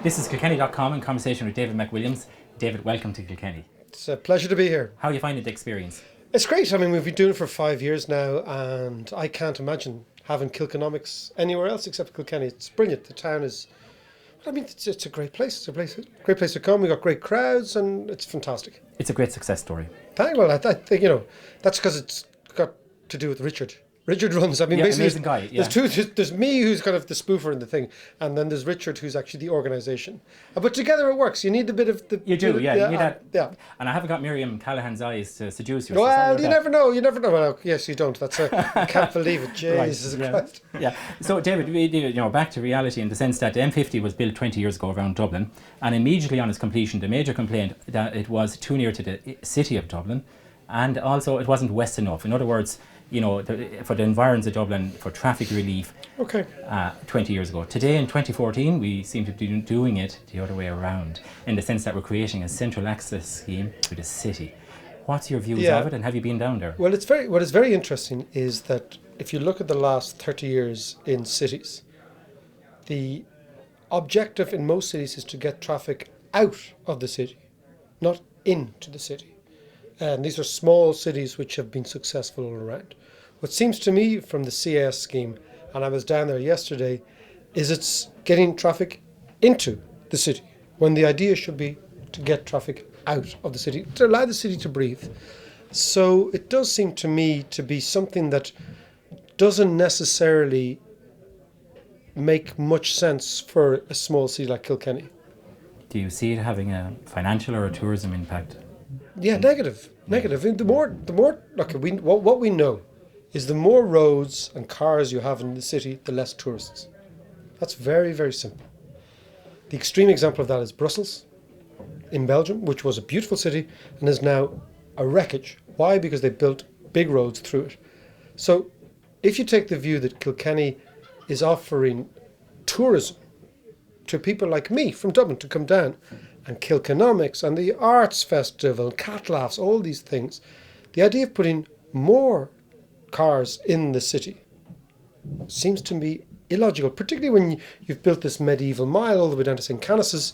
This is Kilkenny.com in conversation with David McWilliams. David, welcome to Kilkenny. It's a pleasure to be here. How are you finding the experience? It's great. I mean, we've been doing it for 5 years now, and I can't imagine having Kilkenomics anywhere else except Kilkenny. It's brilliant. The town is, I mean, it's a great place. It's a great place to come. We've got great crowds, and it's fantastic. It's a great success story. Well, I think, that's because it's got to do with Richard. Richard runs. I mean, Yeah, basically, amazing guy. Yeah. there's me who's kind of the spoofer in the thing, and then there's Richard who's actually the organisation. But together it works. You need a bit of the. You do, yeah. You need that. Yeah. And I haven't got Miriam Callahan's eyes to seduce you. Well, you never know. You never know. Well, yes, you don't. I can't believe it. Jesus Christ. Yeah. So, David, back to reality in the sense that the M50 was built 20 years ago around Dublin, and immediately on its completion, the major complaint that it was too near to the city of Dublin, and also it wasn't west enough. In other words, for the environs of Dublin, for traffic relief, 20 years ago. Today, in 2014, we seem to be doing it the other way around, in the sense that we're creating a central access scheme to the city. What's your views of it, and have you been down there? Well, what is very interesting is that if you look at the last 30 years in cities, the objective in most cities is to get traffic out of the city, not into the city. And these are small cities which have been successful all around. What seems to me from the CAS scheme, and I was down there yesterday, is it's getting traffic into the city, when the idea should be to get traffic out of the city, to allow the city to breathe. So it does seem to me to be something that doesn't necessarily make much sense for a small city like Kilkenny. Do you see it having a financial or a tourism impact? Yeah, negative. And the more. Look, what we know is the more roads and cars you have in the city, the less tourists. That's very, very simple. The extreme example of that is Brussels, in Belgium, which was a beautiful city and is now a wreckage. Why? Because they built big roads through it. So, if you take the view that Kilkenny is offering tourism to people like me from Dublin to come down, and Kilkenomics and the Arts Festival, cartels, all these things, the idea of putting more cars in the city seems to me illogical, particularly when you've built this medieval mile all the way down to St. Canice's.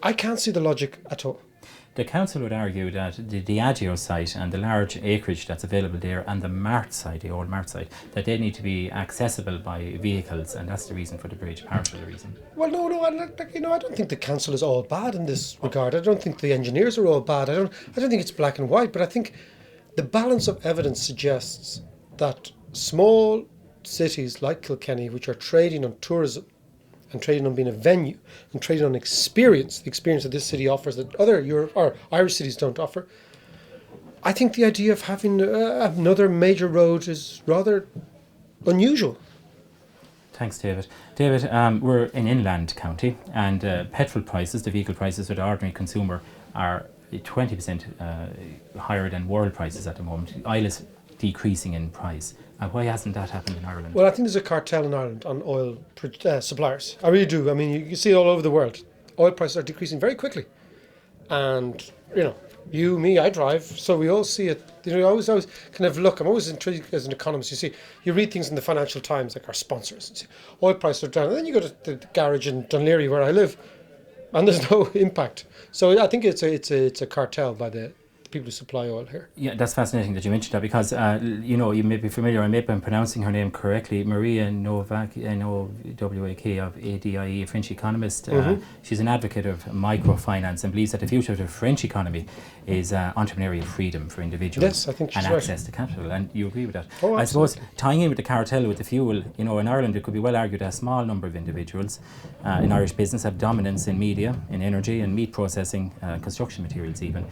I can't see the logic at all. The council would argue that the Diageo site and the large acreage that's available there, and the Mart site, the old Mart site, that they need to be accessible by vehicles, and that's the reason for the bridge, partial reason. Well, no, I don't think the council is all bad in this regard. I don't think the engineers are all bad. I don't think it's black and white, but I think the balance of evidence suggests that small cities like Kilkenny, which are trading on tourism, and trading on being a venue, and trading on experience, the experience that this city offers that other Europe or Irish cities don't offer. I think the idea of having another major road is rather unusual. Thanks, David. David, we're in inland county, and petrol prices, the vehicle prices for the ordinary consumer, are 20% higher than world prices at the moment. Oil is decreasing in price. Why hasn't that happened in Ireland? Well, I think there's a cartel in Ireland on oil suppliers. I really do. I mean, you see it all over the world. Oil prices are decreasing very quickly. And, you, me, I drive, so we all see it. I always kind of look. I'm always intrigued as an economist. You read things in the Financial Times, like our sponsors, and see oil prices are down. And then you go to the garage in Dunleary, where I live, and there's no impact. So I think it's a cartel by the people who supply oil here. Yeah, that's fascinating that you mentioned that, because you may be familiar, I may be pronouncing her name correctly, Maria Novak, N-O-W-A-K, of ADIE, a French economist. She's an advocate of microfinance and believes that the future of the French economy is entrepreneurial freedom for individuals. Yes, I think she's and right. access to capital, and you agree with that. Oh, I suppose tying in with the cartel with the fuel, in Ireland it could be well argued that a small number of individuals in Irish business have dominance in media, in energy, and meat processing, construction materials even.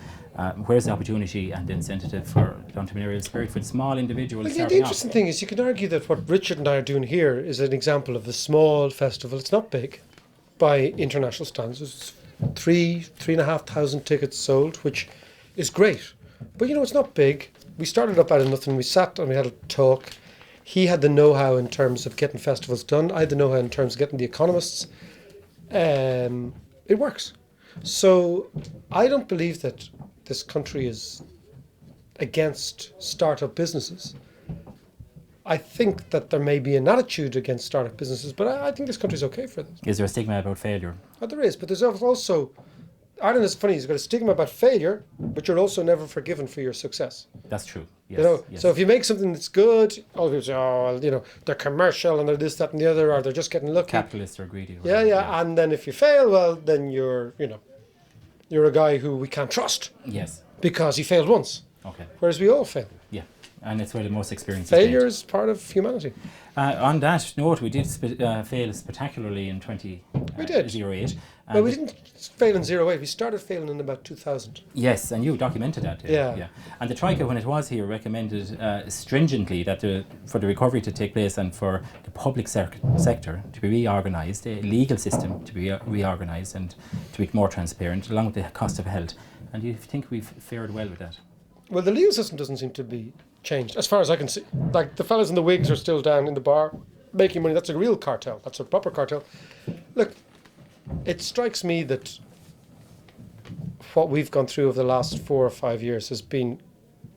Where's the opportunity and the incentive for the entrepreneurial spirit for the small individuals? Well, the interesting thing is you can argue that what Richard and I are doing here is an example of a small festival. It's not big by international standards. It's 3,500 tickets sold, which is great. But it's not big. We started up out of nothing. We sat and we had a talk. He had the know-how in terms of getting festivals done. I had the know-how in terms of getting the economists. It works. So I don't believe that this country is against start-up businesses. I think that there may be an attitude against startup businesses, but I think this country's okay for this. Is there a stigma about failure? Oh, there is, but there's also, Ireland is funny, you've got a stigma about failure, but you're also never forgiven for your success. That's true. Yes, You know, yes. so if you make something that's good, all people say, oh, well, you know, they're commercial and they're this, that, and the other, or they're just getting lucky. Capitalists are greedy. Yeah, yeah, and then if you fail, well, then you're a guy who we can't trust Yes. because he failed once, Okay. whereas we all fail. Yeah. And it's where the most experience Failure is is part of humanity. gained. On that note, we did fail spectacularly in 2008. Well, we didn't fail in 08, we started failing in about 2000. Yes, and you documented that. Yeah. And the Troika, when it was here, recommended stringently that for the recovery to take place and for the public sector to be reorganised, the legal system to be reorganised and to be more transparent, along with the cost of health. And you think we've fared well with that? Well, the legal system doesn't seem to be changed, as far as I can see. Like, the fellas in the wigs are still down in the bar making money. That's a real cartel. That's a proper cartel. Look, it strikes me that what we've gone through over the last 4 or 5 years has been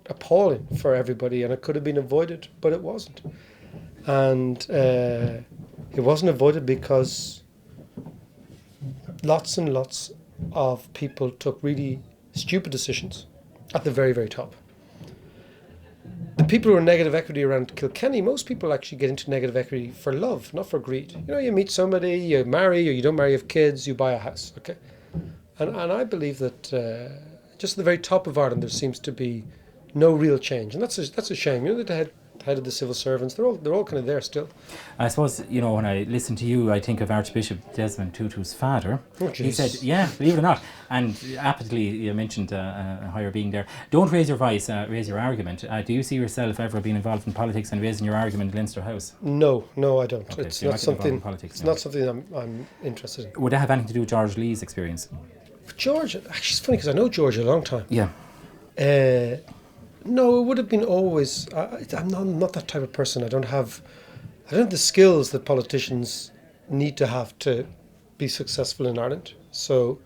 appalling for everybody, and it could have been avoided, but it wasn't. And it wasn't avoided because lots and lots of people took really stupid decisions at the very, very top. The people who are negative equity around Kilkenny, most people actually get into negative equity for love, not for greed. You know, you meet somebody, you marry, or you don't marry, you have kids, you buy a house, okay? And I believe that just at the very top of Ireland there seems to be no real change, and that's a shame. You know, the head of the civil servants, they're all kind of there still. I suppose, you know, when I listen to you, I think of Archbishop Desmond Tutu's father. Oh, He jeez. said, yeah, believe it or not, and aptly you mentioned a higher being there. Don't raise your voice, raise your argument. Do you see yourself ever being involved in politics and raising your argument in Leinster House? No, I don't. Okay, It's so you're not not getting involved in something. politics It's now. not something I'm interested in. Would that have anything to do with George Lee's experience? George, actually, it's funny because I know George a long time. Yeah. No, it would have been always. I'm not that type of person. I don't have the skills that politicians need to have to be successful in Ireland. So,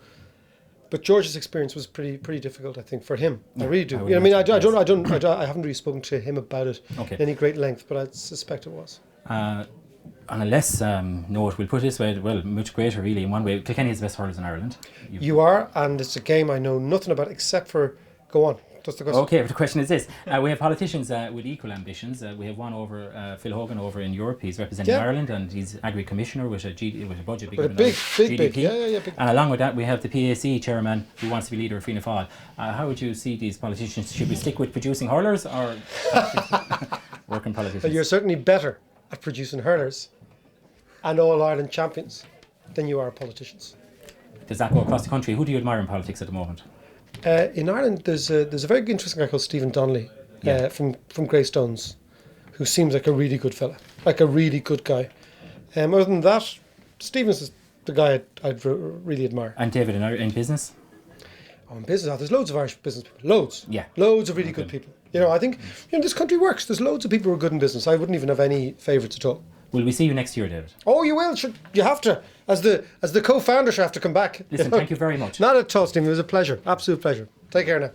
but George's experience was pretty difficult, I think, for him. I really do. I would You know, I mean, imagine, I haven't really spoken to him about it Okay. in any great length, but I suspect it was. On a less note, we'll put it this way, well, much greater really in one way. Kilkenny is the best hurlers in Ireland. You are, and it's a game I know nothing about except for. Go on. That's the question. Okay, but the question is this. We have politicians with equal ambitions. We have one over, Phil Hogan over in Europe. He's representing Yeah. Ireland and he's Agri-Commissioner with a budget bigger But a than big, our big, GDP. yeah, big. And along with that, we have the PAC chairman who wants to be leader of Fianna Fáil. How would you see these politicians? Should we stick with producing hurlers or working politicians? You're certainly better at producing hurlers and All-Ireland champions than you are politicians. Does that go across the country? Who do you admire in politics at the moment? In Ireland, there's a very interesting guy called Stephen Donnelly Yeah. from Greystones, who seems like a really good fella, like a really good guy. Other than that, Stephen's is the guy I'd really admire. And David, in business? Oh, in business, there's loads of Irish business people, loads. Yeah. Loads of really good people. You know, I think this country works. There's loads of people who are good in business. I wouldn't even have any favourites at all. Will we see you next year, David? Oh, you will. You have to. As the co-founder, you have to come back. Listen, thank you very much. Not at all, Stephen. It was a pleasure. Absolute pleasure. Take care now.